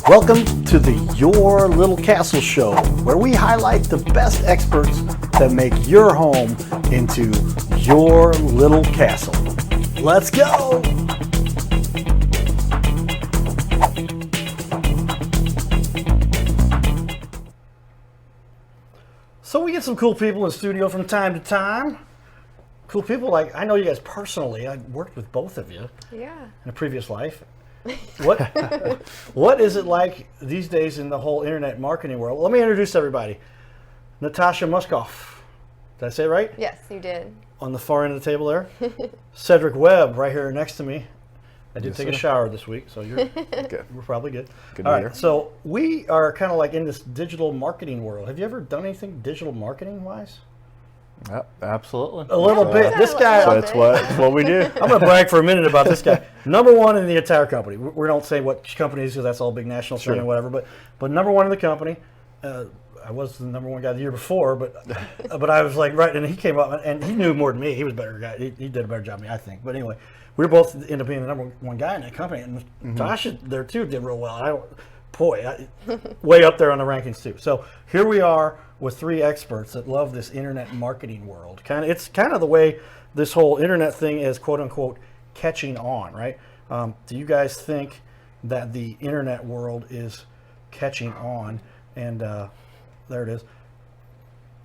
Welcome to the Your Little Castle Show, where we highlight the best experts that make your home into your little castle. Let's go! So we get some cool people in the studio from time to time. Cool people, like, I know you guys personally. I worked with both of you in a previous life. What is it like these days in the whole internet marketing world? Let me introduce everybody. Natasha Muskopf. Did I say it right? Yes, you did. On the far end of the table there. Cedrick Webb right here next to me. I did take a shower this week, so we're probably good. Good All to hear. right, so we are kind of like in this digital marketing world. Have you ever done anything digital marketing wise? Yep, absolutely. A little bit. This guy. That's what we do. I'm going to brag for a minute about this guy. Number one in the entire company. We don't say what company it is because that's all big national streaming or whatever. But number one in the company. I was the number one guy the year before, but I was like, right, and he came up and he knew more than me. He was a better guy. He did a better job than me, I think. But anyway, we both ended up being the number one guy in that company. And Natasha there too did real well. Way up there on the rankings too. So here we are with three experts that love this internet marketing world. It's kind of the way this whole internet thing is, quote unquote, catching on, right? Do you guys think that the internet world is catching on? And there it is.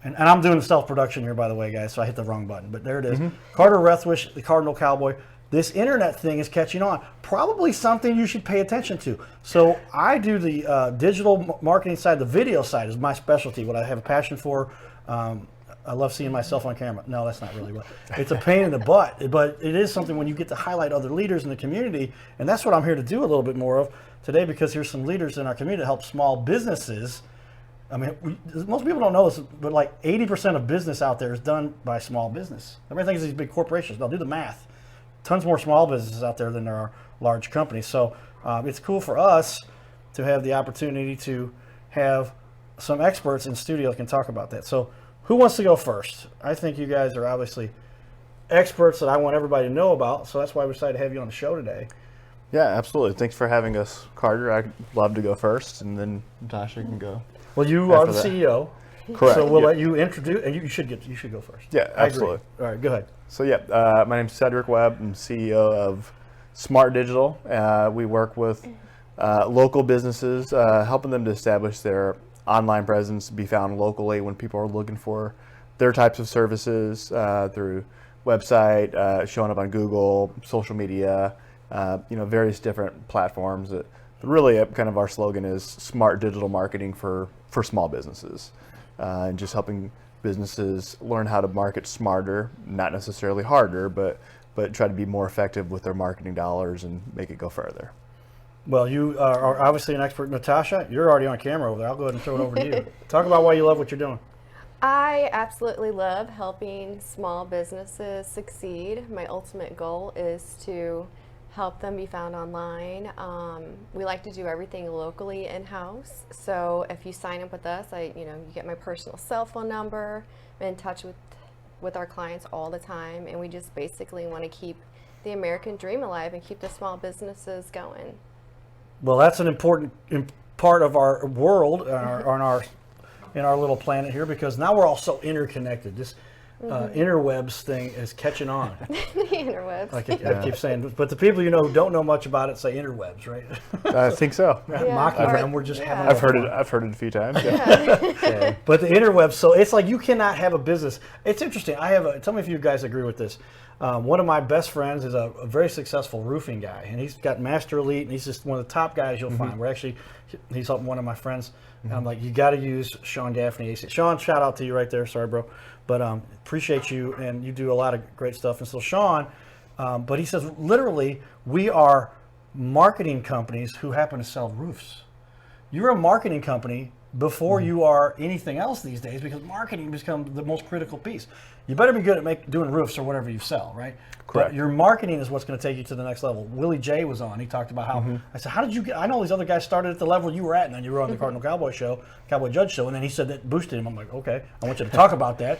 And I'm doing the self-production here, by the way, guys, so I hit the wrong button. But there it is. Carter Rethwish, the Cardinal Cowboy. This internet thing is catching on. Probably something you should pay attention to. So I do the digital marketing side. The video side is my specialty, what I have a passion for. I love seeing myself on camera. No, that's not really what. It's a pain in the butt, but it is something when you get to highlight other leaders in the community. And that's what I'm here to do a little bit more of today, because here's some leaders in our community to help small businesses. I mean, most people don't know this, but like 80% of business out there is done by small business. Everybody thinks these big corporations. Now do the math. Tons more small businesses out there than there are large companies. So it's cool for us to have the opportunity to have some experts in studio that can talk about that. So who wants to go first? I think you guys are obviously experts that I want everybody to know about. So that's why we decided to have you on the show today. Yeah, absolutely. Thanks for having us, Carter. I'd love to go first, and then Natasha can go. Well, you are the CEO. Correct. So we'll let you introduce, and you should go first. Yeah, absolutely. All right, go ahead. So my name's Cedrick Webb. I'm CEO of Smart Digital. We work with local businesses, helping them to establish their online presence, be found locally when people are looking for their types of services through website, showing up on Google, social media, various different platforms. But really, kind of our slogan is smart digital marketing for small businesses, and just helping businesses learn how to market smarter, not necessarily harder, but try to be more effective with their marketing dollars and make it go further. Well, you are obviously an expert. Natasha, you're already on camera over there. I'll go ahead and throw it over to you. Talk about why you love what you're doing. I absolutely love helping small businesses succeed. My ultimate goal is to help them be found online. We like to do everything locally in-house. So if you sign up with us, you get my personal cell phone number. I'm in touch with our clients all the time, and we just basically want to keep the American dream alive and keep the small businesses going. Well, that's an important part of our world, in our little planet here, because now we're all so interconnected. This interwebs thing is catching on. The interwebs. I keep saying, but the people who don't know much about it say interwebs, right? I think so. Mocking them, we're just having. I've heard it a few times. Yeah. But the interwebs, so it's like you cannot have a business. It's interesting. Tell me if you guys agree with this. One of my best friends is a very successful roofing guy, and he's got Master Elite, and he's just one of the top guys you'll find. He's helping one of my friends. And I'm like, you got to use Sean Gaffney. Sean, shout out to you right there. Sorry, bro. But appreciate you, and you do a lot of great stuff. And so Sean, but he says, literally, we are marketing companies who happen to sell roofs. You're a marketing company before you are anything else these days, because marketing becomes the most critical piece. You better be good at doing roofs or whatever you sell, right? Correct. But your marketing is what's going to take you to the next level. Willie J was on. He talked about how, I said, how did you get, I know these other guys started at the level you were at, and then you were on the Cardinal Cowboy Judge show, and then he said that boosted him. I'm like, okay, I want you to talk about that.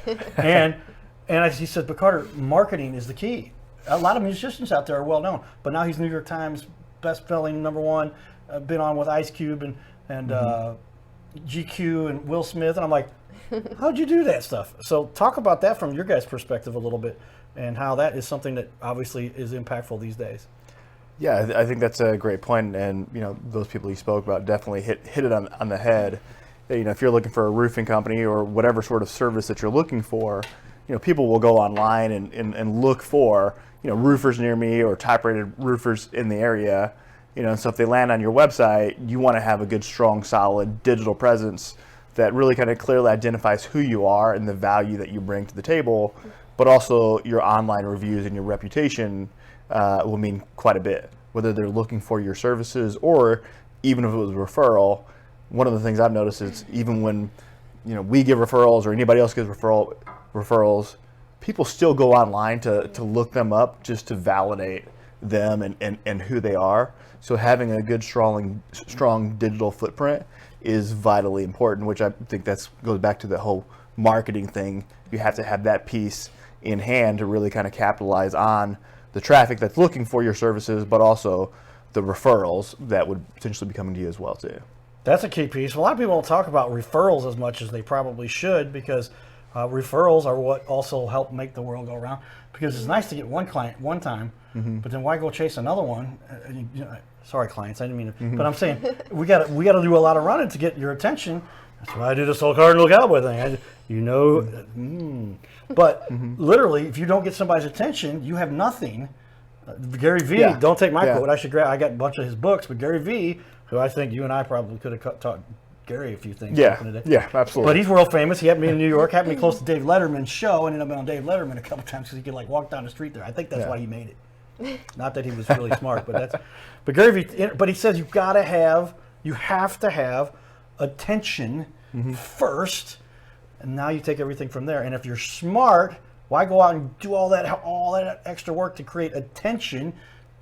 He said, but Carter, marketing is the key. A lot of musicians out there are well known, but now he's New York Times best-selling #1. been on with Ice Cube and GQ and Will Smith, and I'm like, how'd you do that stuff? So talk about that from your guys' perspective a little bit, and how that is something that obviously is impactful these days. Yeah, I think that's a great point, and those people you spoke about definitely hit it on the head. If you're looking for a roofing company or whatever sort of service that you're looking for, people will go online and look for roofers near me or top-rated roofers in the area. So if they land on your website, you want to have a good, strong, solid digital presence that really kind of clearly identifies who you are and the value that you bring to the table, but also your online reviews and your reputation will mean quite a bit, whether they're looking for your services or even if it was a referral. One of the things I've noticed is even when we give referrals or anybody else gives referrals, people still go online to look them up just to validate them and who they are. So having a good, strong digital footprint is vitally important, which I think goes back to the whole marketing thing. You have to have that piece in hand to really kind of capitalize on the traffic that's looking for your services, but also the referrals that would potentially be coming to you as well too. That's a key piece. A lot of people don't talk about referrals as much as they probably should, because referrals are what also help make the world go around. Because it's nice to get one client one time, but then why go chase another one? Sorry, clients, I didn't mean to. But I'm saying we got to do a lot of running to get your attention. That's why I do this whole Cardinal Cowboy thing. But literally, if you don't get somebody's attention, you have nothing. Gary Vee, don't take my quote. I got a bunch of his books, but Gary Vee, who I think you and I probably could have taught Gary a few things. Yeah, absolutely. But he's world famous. He happened to be in New York, happened to be close to Dave Letterman's show, and ended up on Dave Letterman a couple times because he could walk down the street there. I think that's why he made it. Not that he was really smart, but Gary Vee. But he says you have to have attention first, and now you take everything from there. And if you're smart, why go out and do all that extra work to create attention?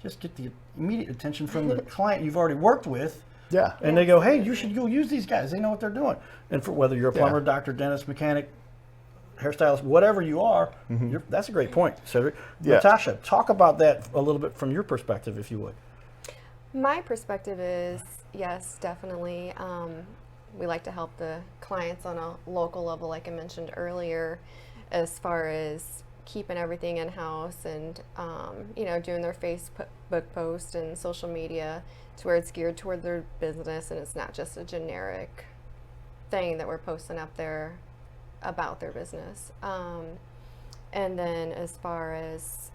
Just get the immediate attention from the client you've already worked with. Yeah. And they go, hey, you should go use these guys. They know what they're doing. And for whether you're a plumber, doctor, dentist, mechanic, hairstylist, whatever you are, that's a great point, Cedrick. Yeah. Natasha, talk about that a little bit from your perspective, if you would. My perspective is, yes, definitely. We like to help the clients on a local level, like I mentioned earlier, as far as keeping everything in-house and, doing their Facebook post and social media to where it's geared toward their business and it's not just a generic thing that we're posting up there about their business. And then as far as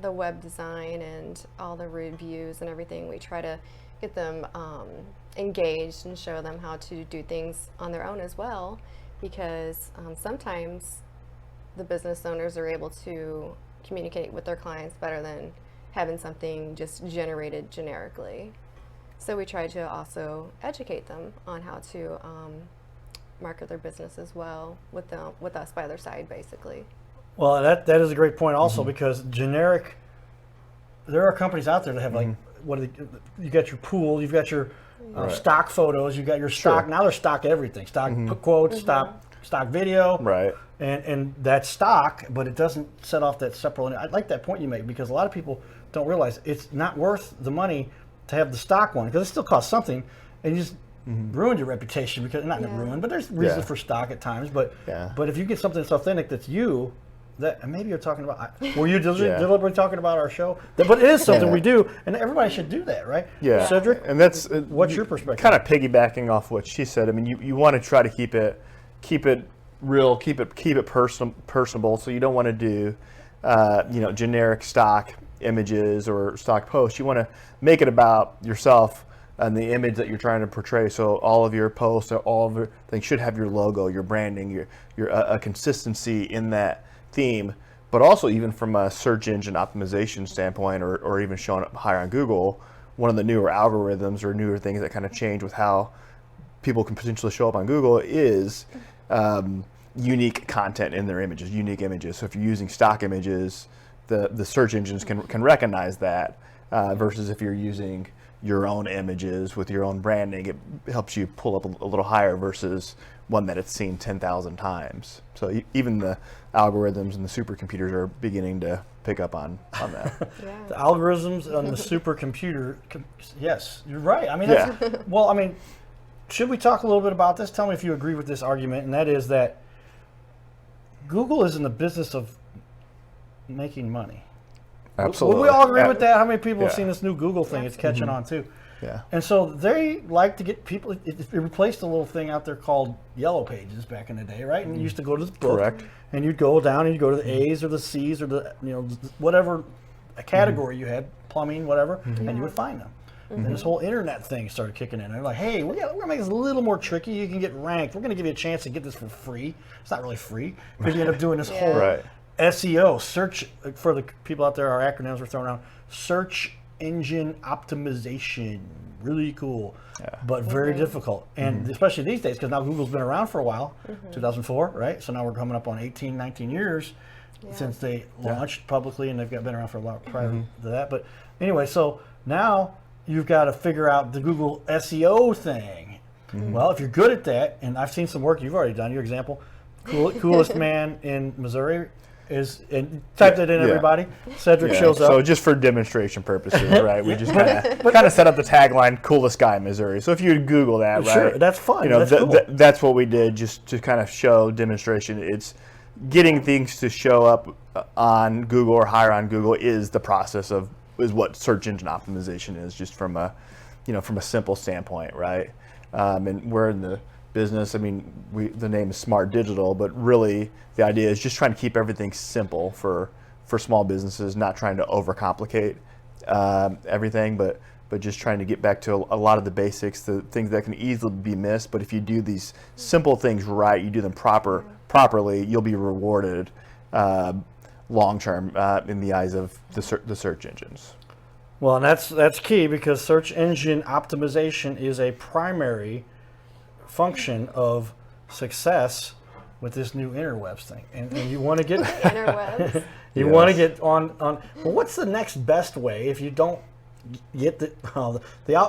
the web design and all the reviews and everything, we try to get them engaged and show them how to do things on their own as well, because sometimes the business owners are able to communicate with their clients better than having something just generated generically. So we try to also educate them on how to market their business as well with us by their side, basically. Well, that is a great point also, because generic, there are companies out there that have you got your pool, you've got your stock photos, you've got your stock, now they're stock everything, stock quotes, stock video. Right. And that's stock, but it doesn't set off that separate. I like that point you make, because a lot of people don't realize it's not worth the money to have the stock one, because it still costs something, and you just ruined your reputation, because not ruined, but there's reasons for stock at times. But if you get something that's authentic, that's you, that maybe you're talking about. Were you deliberately talking about our show? But it is something we do, and everybody should do that, right? Yeah, Cedrick, and that's what's your perspective? Kind of piggybacking off what she said. I mean, you want to try to keep it real, keep it personable. So you don't want to do generic stock images or stock posts. You want to make it about yourself and the image that you're trying to portray. So all of your posts, all of your things should have your logo, your branding, your a consistency in that theme. But also, even from a search engine optimization standpoint, or even showing up higher on Google, one of the newer algorithms or newer things that kind of change with how people can potentially show up on Google is unique content in their images, unique images. So if you're using stock images, the search engines can recognize that, versus if you're using your own images with your own branding, it helps you pull up a little higher versus one that it's seen 10,000 times. So even the algorithms and the supercomputers are beginning to pick up on that. Yeah. The algorithms on the supercomputer. Yes, you're right. I mean, that's, well, I mean, should we talk a little bit about this? Tell me if you agree with this argument, and that is that Google is in the business of making money. Absolutely. Will we all agree with that? How many people have Yeah. seen this new Google thing? It's catching on too. Yeah. And so they like to get people. It replaced a little thing out there called Yellow Pages back in the day, right? And you used to go to the book, Correct. and you'd go down and you go to the A's or the C's or the whatever a category you had, plumbing, whatever, and you would find them. And this whole internet thing started kicking in. They're like, hey, we're gonna make this a little more tricky. You can get ranked. We're gonna give you a chance to get this for free. It's not really free because you end up doing this whole Right. SEO, search, for the people out there, our acronyms we're throwing around, search engine optimization. Really cool, but very difficult. And especially these days, because now Google's been around for a while, 2004, right? So now we're coming up on 18, 19 years since they launched publicly, and they've been around for a lot prior to that. But anyway, so now you've got to figure out the Google SEO thing. Well, if you're good at that, and I've seen some work you've already done, your example, coolest man in Missouri is, and type that in, everybody. Cedrick shows up. So just for demonstration purposes, right? We just kind of set up the tagline, "Coolest guy in Missouri." So if you would Google that, Sure, right? that's fun. You know, That's cool. that's what we did, just to kind of show demonstration. It's getting things to show up on Google or higher on Google is the process of what search engine optimization is, just from a simple standpoint, right? And we're in the business. I mean, the name is Smart Digital, but really the idea is just trying to keep everything simple for small businesses, not trying to overcomplicate everything, but just trying to get back to a lot of the basics, the things that can easily be missed. But if you do these simple things right, you do them properly, you'll be rewarded long term in the eyes of the search engines. Well, and that's key, because search engine optimization is a primary function of success with this new interwebs thing, and you want to get Interwebs. you want to get on. Well, what's the next best way if you don't get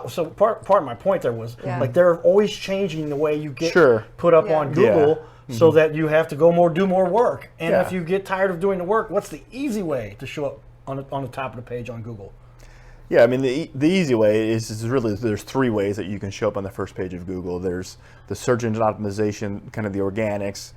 so part of my point there was like they're always changing the way you get put up on Google, so that you have to go do more work, and if you get tired of doing the work, what's the easy way to show up on the top of the page on Google? Yeah, I mean, the easy way is really, there's three ways that you can show up on the first page of Google. There's the search engine optimization, kind of the organics.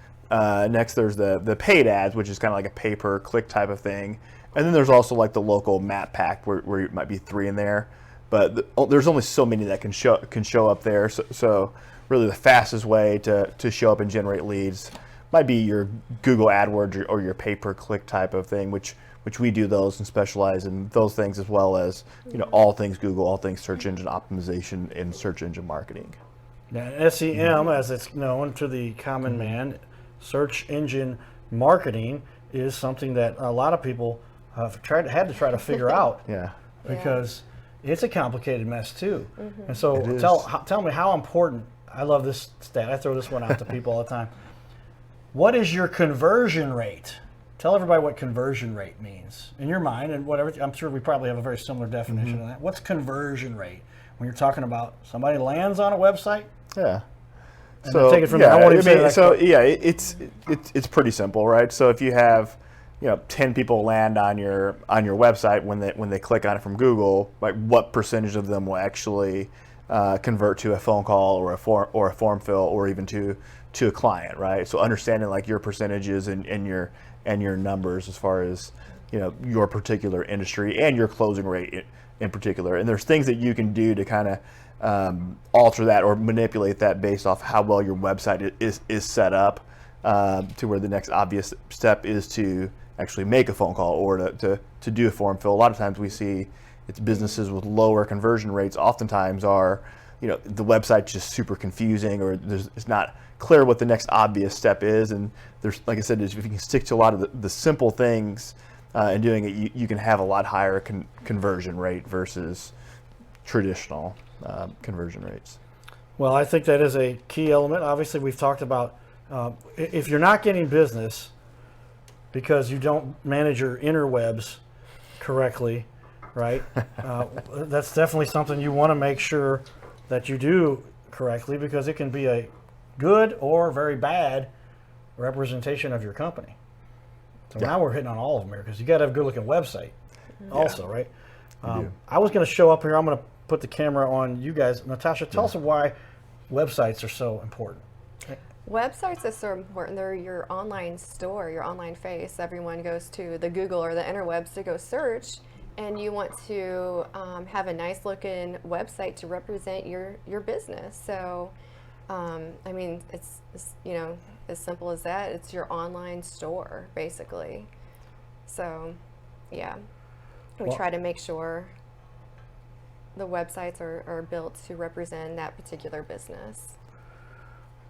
Next, there's the paid ads, which is kind of like a pay-per-click type of thing. And then there's also like the local map pack, where it might be three in there. But there's only so many that can show up there. So really the fastest way to show up and generate leads might be your Google AdWords or your pay-per-click type of thing, which we do those and specialize in those things, as well as all things Google, all things search engine optimization and search engine marketing. Now, SEM, as it's known to the common man, search engine marketing, is something that a lot of people have had to try to figure out. Because it's a complicated mess too. And so tell me how important. I love this stat. I throw this one out to people all the time. What is your conversion rate? Tell everybody what conversion rate means in your mind, and whatever. I'm sure we probably have a very similar definition of that. What's conversion rate when you're talking about somebody lands on a website? Yeah. And so take it from there. I won't even say the next part. It's pretty simple, right? So if you have 10 people land on your website, when they click on it from Google, like what percentage of them will actually convert to a phone call or a form fill, or even to a client, right? So understanding like your percentages and your numbers as far as your particular industry and your closing rate in particular. And there's things that you can do to kind of alter that or manipulate that based off how well your website is set up, to where the next obvious step is to actually make a phone call or to do a form fill. A lot of times we see it's businesses with lower conversion rates oftentimes are, the website's just super confusing, or it's not clear what the next obvious step is. And there's, like I said, if you can stick to a lot of the simple things and doing it, you can have a lot higher conversion rate versus traditional conversion rates. Well, I think that is a key element. Obviously, we've talked about if you're not getting business because you don't manage your interwebs correctly, right? That's definitely something you want to make sure that you do correctly, because it can be a good or very bad representation of your company. So now we're hitting on all of them here because you got to have a good looking website also, right? I was going to show up here. I'm going to put the camera on you guys. Natasha, tell us why websites are so important. Websites are so important. They're your online store, your online face. Everyone goes to the Google or the interwebs to go search, and you want to have a nice looking website to represent your business. So, I mean, it's as simple as that. It's your online store, basically. So, yeah, we try to make sure the websites are built to represent that particular business.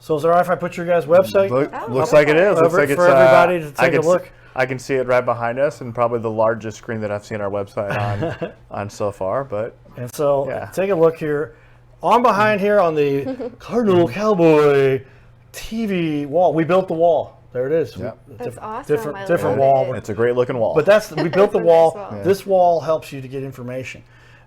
So is it all right if I put your guys' website? Looks like it is. Looks like it's for everybody to take a look. I can see it right behind us, and probably the largest screen that I've seen our website on so far. But and so take a look here. On behind here on the Cardinal Cowboy TV wall, we built the wall. There it is. That's awesome. Different wall. It's a great looking wall. But we built the wall. Nice wall. This wall helps you to get information.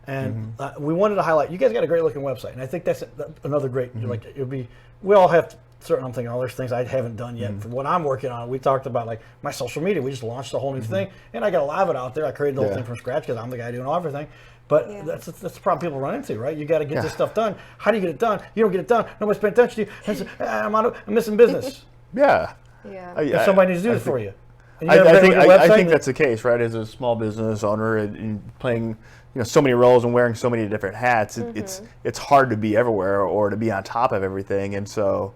And we wanted to highlight, you guys got a great looking website. And I think that's another great, like, it'll be, we all have certain, I'm thinking, there's things I haven't done yet. For what I'm working on, we talked about like my social media. We just launched a whole new thing. And I got to live it out there. I created the whole thing from scratch because I'm the guy doing everything. But that's the problem people run into, right? You got to get this stuff done. How do you get it done? You don't get it done. Nobody's paying attention to you. And so, I'm missing business. If somebody needs to do this for you. I think that's the case, right? As a small business owner and playing so many roles and wearing so many different hats, it's hard to be everywhere or to be on top of everything. And so,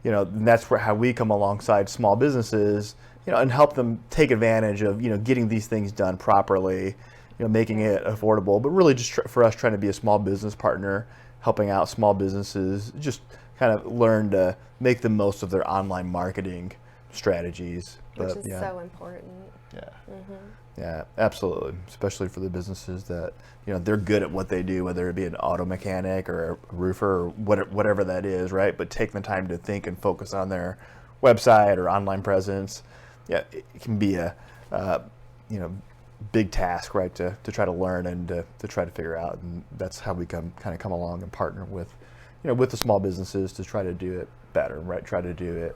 that's how we come alongside small businesses, and help them take advantage of, getting these things done properly, making it affordable, but really just for us trying to be a small business partner, helping out small businesses, just kind of learn to make the most of their online marketing strategies. Which is so important. Yeah, absolutely. Especially for the businesses that, they're good at what they do, whether it be an auto mechanic or a roofer or whatever that is, right? But taking the time to think and focus on their website or online presence, it can be a, big task, right, to try to learn and to try to figure out. And that's how we come along and partner with, with the small businesses to try to do it better, right? Try to do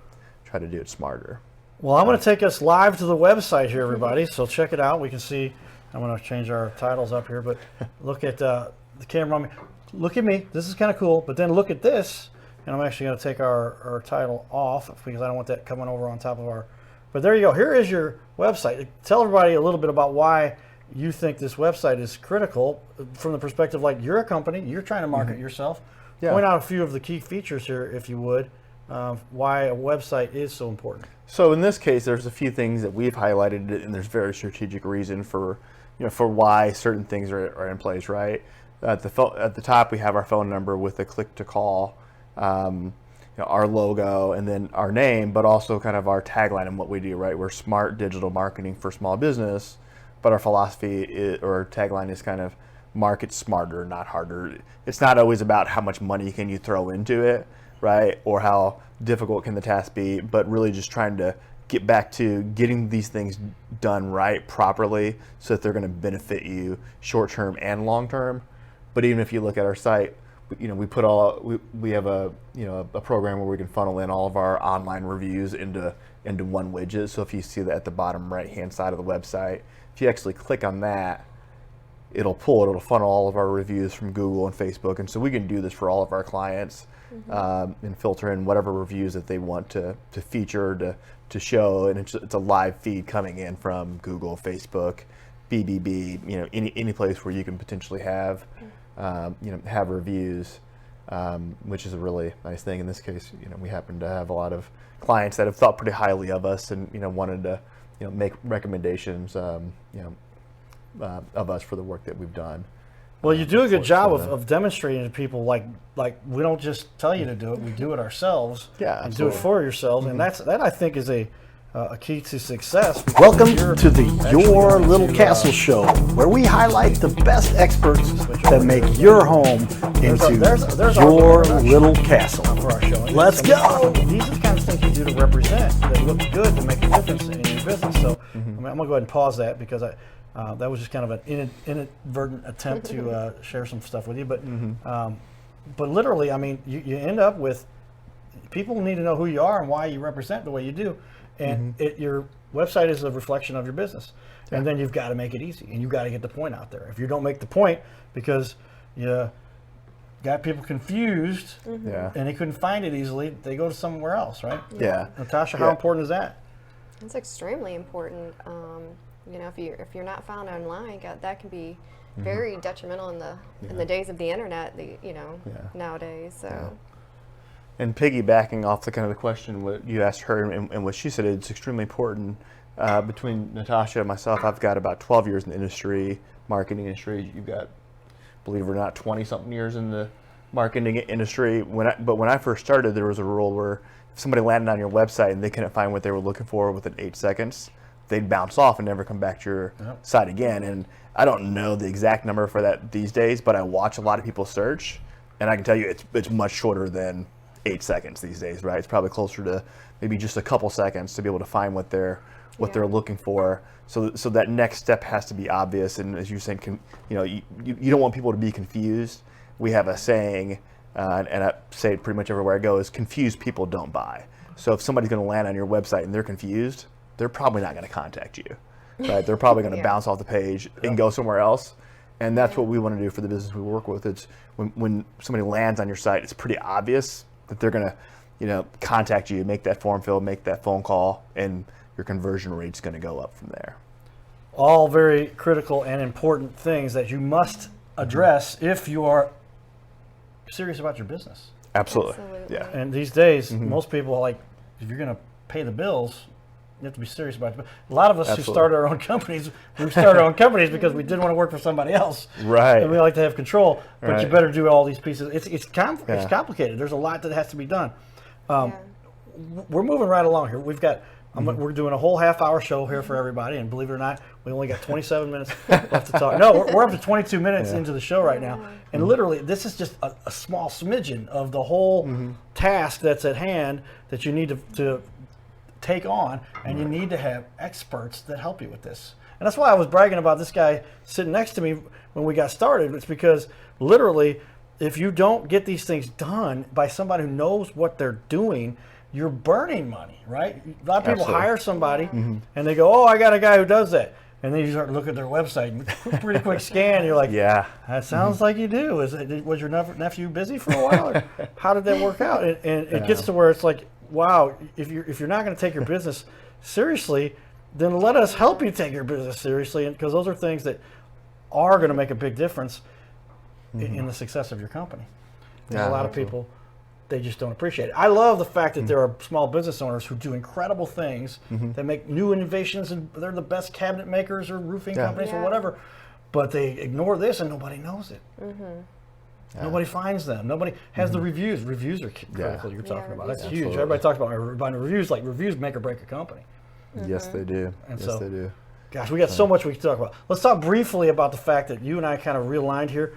it smarter. Well, I'm going to take us live to the website here, everybody. So check it out. We can see. I'm going to change our titles up here, but look at the camera on me. Look at me. This is kind of cool. But then look at this, and I'm actually going to take our title off because I don't want that coming over on top of our. But there you go. Here is your website. Tell everybody a little bit about why you think this website is critical from the perspective like you're a company, you're trying to market yourself. Point out a few of the key features here, if you would. Why a website is so important. So in this case, there's a few things that we've highlighted, and there's very strategic reason for why certain things are in place, right? At the top, we have our phone number with a click to call, our logo, and then our name, but also kind of our tagline and what we do, right? We're smart digital marketing for small business, but our philosophy or tagline is kind of market smarter, not harder. It's not always about how much money can you throw into it, right? Or how difficult can the task be, but really just trying to get back to getting these things done right, properly, so that they're going to benefit you short-term and long-term. But even if you look at our site, we have a program where we can funnel in all of our online reviews into one widget. So if you see that at the bottom right-hand side of the website, if you actually click on that, it'll funnel all of our reviews from Google and Facebook. And so we can do this for all of our clients. And filter in whatever reviews that they want to feature, to show, and it's a live feed coming in from Google, Facebook, BBB, any place where you can potentially have reviews, which is a really nice thing. In this case, we happen to have a lot of clients that have thought pretty highly of us and wanted to make recommendations of us for the work that we've done. Well, you do a good job of demonstrating to people like we don't just tell you to do it, we do it ourselves. And do it for yourselves, and that I think is a key to success. Welcome to the Your Little Castle Show, where we highlight the best experts that make your home into your little castle. For our show. Let's go! These are the kind of things you do to represent that look good to make a difference in your business. So I'm going to go ahead and pause that because that was just kind of an inadvertent attempt to share some stuff with you. But literally, I mean, you end up with people need to know who you are and why you represent the way you do. And website is a reflection of your business. And then you've got to make it easy, and you've got to get the point out there. If you don't make the point because you got people confused and they couldn't find it easily, they go to somewhere else, right? Yeah. Natasha, how important is that? It's extremely important. You know, if you're not found online, that can be very detrimental in the days of the internet. Nowadays. So. And piggybacking off the kind of the question what you asked her and what she said, it's extremely important. Between Natasha and myself, I've got about 12 years in the industry, marketing industry. You've got, believe it or not, 20-something years in the marketing industry. But when I first started, there was a rule where if somebody landed on your website and they couldn't find what they were looking for within 8 seconds, they'd bounce off and never come back to your site again. And I don't know the exact number for that these days, but I watch a lot of people search, and I can tell you it's much shorter than 8 seconds these days, right? It's probably closer to maybe just a couple seconds to be able to find what they're looking for. So that next step has to be obvious. And as you're saying, you don't want people to be confused. We have a saying, and I say it pretty much everywhere I go, is confused people don't buy. So if somebody's going to land on your website and they're confused, they're probably not going to contact you, right? They're probably going to bounce off the page and go somewhere else. And that's what we want to do for the business we work with. It's when somebody lands on your site, it's pretty obvious that they're going to, contact you, make that form fill, make that phone call, and your conversion rate's going to go up from there. All very critical and important things that you must address if you are serious about your business. Absolutely. Yeah. And these days, most people, like, if you're going to pay the bills, you have to be serious about it. A lot of us who started our own companies, we started our own companies because we didn't want to work for somebody else. Right. And we like to have control, but you better do all these pieces. It's complicated. There's a lot that has to be done. We're moving right along here. We've got we're doing a whole half-hour show here for everybody, and believe it or not, we only got 27 minutes left to talk. No, we're up to 22 minutes into the show right now, and literally, this is just a small smidgen of the whole task that's at hand that you need to take on, and you need to have experts that help you with this. And that's why I was bragging about this guy sitting next to me when we got started. It's because literally, if you don't get these things done by somebody who knows what they're doing, you're burning money, right? A lot of people hire somebody and they go, "Oh, I got a guy who does that." And then you start looking at their website, and pretty quick scan, and you're like, "Yeah, that sounds like you do." Was your nephew busy for a while? Or how did that work out? And it gets to where it's like, wow, if you're not going to take your business seriously, then let us help you take your business seriously, because those are things that are going to make a big difference in the success of your company. And a lot of people, they just don't appreciate it. I love the fact that there are small business owners who do incredible things that make new innovations, and they're the best cabinet makers or roofing companies or whatever, but they ignore this and nobody knows it. Nobody finds them. Nobody has the reviews. Reviews are critical. You're talking about. That's huge. Everybody talks about reviews. Like, reviews make or break a company. Yes, they do. And yes, they do. Gosh, we got so much we can talk about. Let's talk briefly about the fact that you and I kind of realigned here.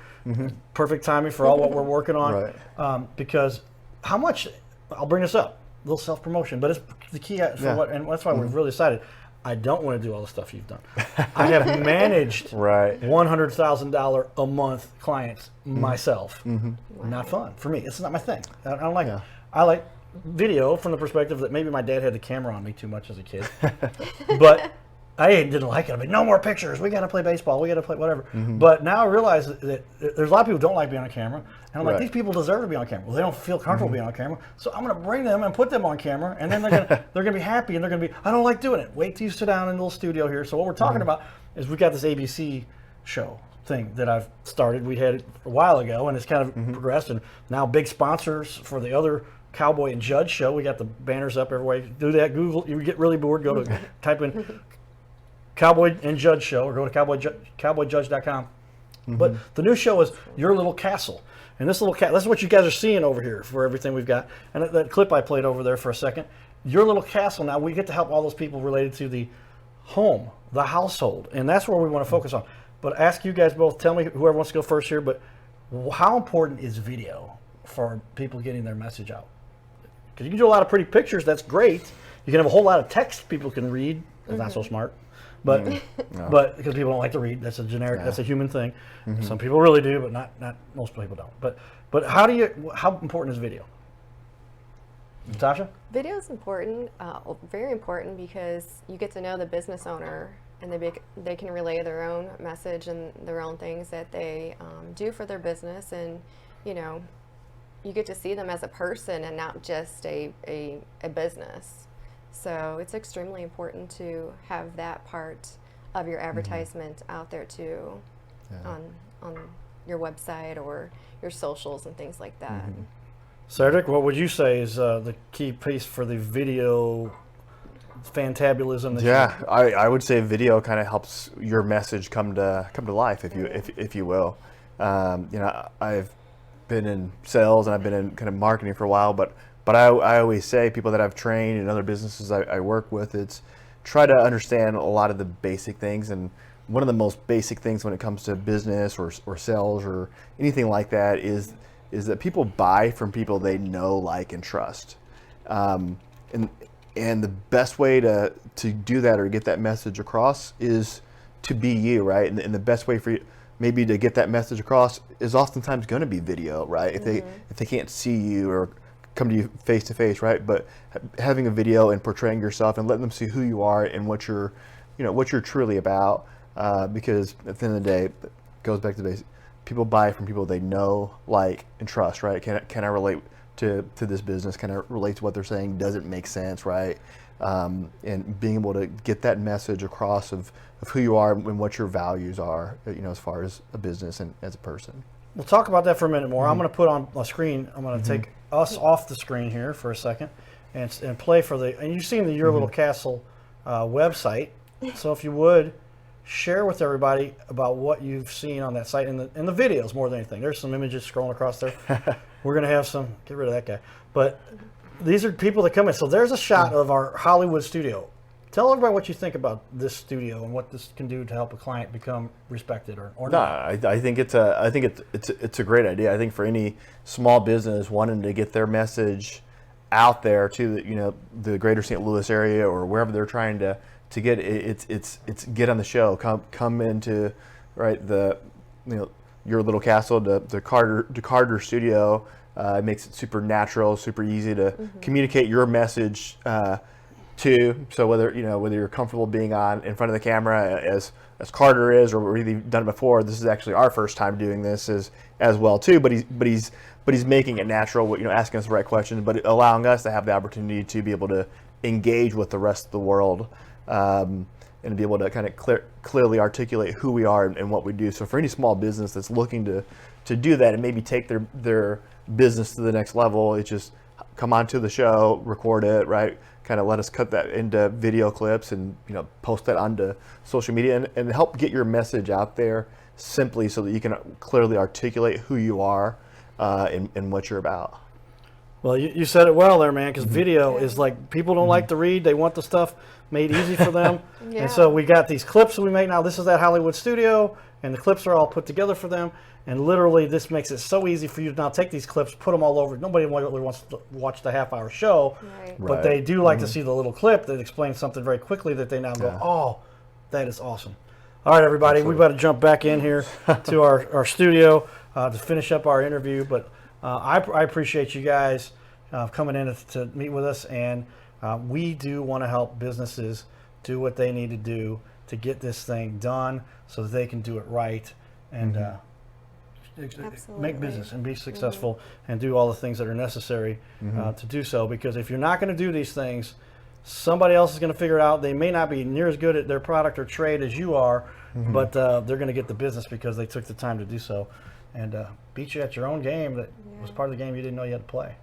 Perfect timing for all what we're working on. Because how much, I'll bring this up, a little self-promotion, but it's the key for what, and that's why we've really decided, I don't want to do all the stuff you've done. I have managed $100,000 a month clients myself. Not fun for me. It's not my thing. I don't like it. I like video from the perspective that maybe my dad had the camera on me too much as a kid. But I didn't like it. I'm like, no more pictures. We got to play baseball. We got to play whatever. But now I realize that there's a lot of people who don't like being on camera. And I'm like, these people deserve to be on camera. Well, they don't feel comfortable being on camera. So I'm going to bring them and put them on camera. And then they're going to be happy. And they're going to be, I don't like doing it. Wait till you sit down in a little studio here. So what we're talking about is we got this ABC show thing that I've started. We had it a while ago, and it's kind of progressed. And now big sponsors for the other Cowboy and Judge show. We got the banners up everywhere. Do that. Google. You get really bored, go to type in Cowboy and Judge show, or go to cowboyjudge.com. But the new show is Your Little Castle. And this little this is what you guys are seeing over here for everything we've got. And that clip I played over there for a second. Your Little Castle. Now we get to help all those people related to the home, the household. And that's where we want to focus on. But ask you guys both, tell me, whoever wants to go first here, but how important is video for people getting their message out? Because you can do a lot of pretty pictures, that's great. You can have a whole lot of text people can read, that's not so smart. But because people don't like to read, that's a generic, that's a human thing. Some people really do, but not most people don't. But how important is video? Natasha? Video is important, very important, because you get to know the business owner, and they can relay their own message and their own things that they do for their business, and you know, you get to see them as a person and not just a business. So it's extremely important to have that part of your advertisement out there too, on your website or your socials and things like that. Cedrick, what would you say is the key piece for the video fantabulism? I would say video kind of helps your message come to life, if you will. You know, I've been in sales and I've been in kind of marketing for a while, but I always say, people that I've trained in other businesses I work with, it's try to understand a lot of the basic things. And one of the most basic things when it comes to business or sales or anything like that is that people buy from people they know, like, and trust. And the best way to do that or get that message across is to be you, right? And the best way for you maybe to get that message across is oftentimes going to be video, right? If they can't see you or come to you face to face, right? But having a video and portraying yourself and letting them see who you are and what you're truly about, because at the end of the day, it goes back to basic. People buy from people they know, like, and trust, right? Can I relate to this business? Can I relate to what they're saying? Does it make sense, right? And being able to get that message across of who you are and what your values are, you know, as far as a business and as a person. We'll talk about that for a minute more. I'm going to put on a screen. I'm going to take us off the screen here for a second and play for and you've seen the Your Little Castle website. So if you would, share with everybody about what you've seen on that site and the videos more than anything. There's some images scrolling across there. We're going to have some, get rid of that guy. But these are people that come in. So there's a shot of our Hollywood studio. Tell everybody what you think about this studio and what this can do to help a client become respected or No, not. I think it's a great idea. I think for any small business wanting to get their message out there to the greater St. Louis area or wherever they're trying to get it, it's get on the show. Come into Your Little Castle, the Carter studio. It makes it super natural, super easy to communicate your message so whether you're comfortable being in front of the camera as Carter is, or we've done it before. This is actually our first time doing this as well too. But he's making it natural. Asking us the right questions, but allowing us to have the opportunity to be able to engage with the rest of the world, and be able to kind of clearly articulate who we are and what we do. So for any small business that's looking to do that and maybe take their business to the next level, it's just come onto the show, record it, right? Kind of let us cut that into video clips and post that onto social media and help get your message out there simply so that you can clearly articulate who you are and what you're about. Well, you said it well there, man, because video is like, people don't like to read. They want the stuff made easy for them. Yeah. And so we got these clips we make now. This is that Hollywood studio, and the clips are all put together for them. And literally, this makes it so easy for you to now take these clips, put them all over. Nobody really wants to watch the half-hour show, Right. but they do like to see the little clip that explains something very quickly that they now go, oh, that is awesome. All right, everybody, we better jump back in here to our studio to finish up our interview. But I appreciate you guys coming in to meet with us, and we do want to help businesses do what they need to do to get this thing done so that they can do it right and make business and be successful and do all the things that are necessary to do so. Because if you're not going to do these things, somebody else is going to figure it out. They may not be near as good at their product or trade as you are, but they're going to get the business because they took the time to do so and beat you at your own game that was part of the game you didn't know you had to play.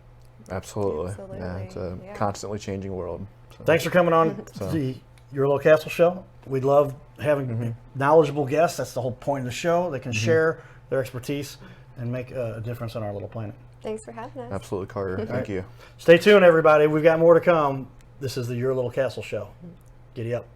Absolutely. Absolutely. Yeah, it's a constantly changing world. So. Thanks for coming on the Your Little Castle show. We love having knowledgeable guests. That's the whole point of the show. They can share their expertise and make a difference on our little planet. Thanks for having us. Absolutely, Carter. Thank you. Stay tuned, everybody. We've got more to come. This is the Your Little Castle show. Giddy up.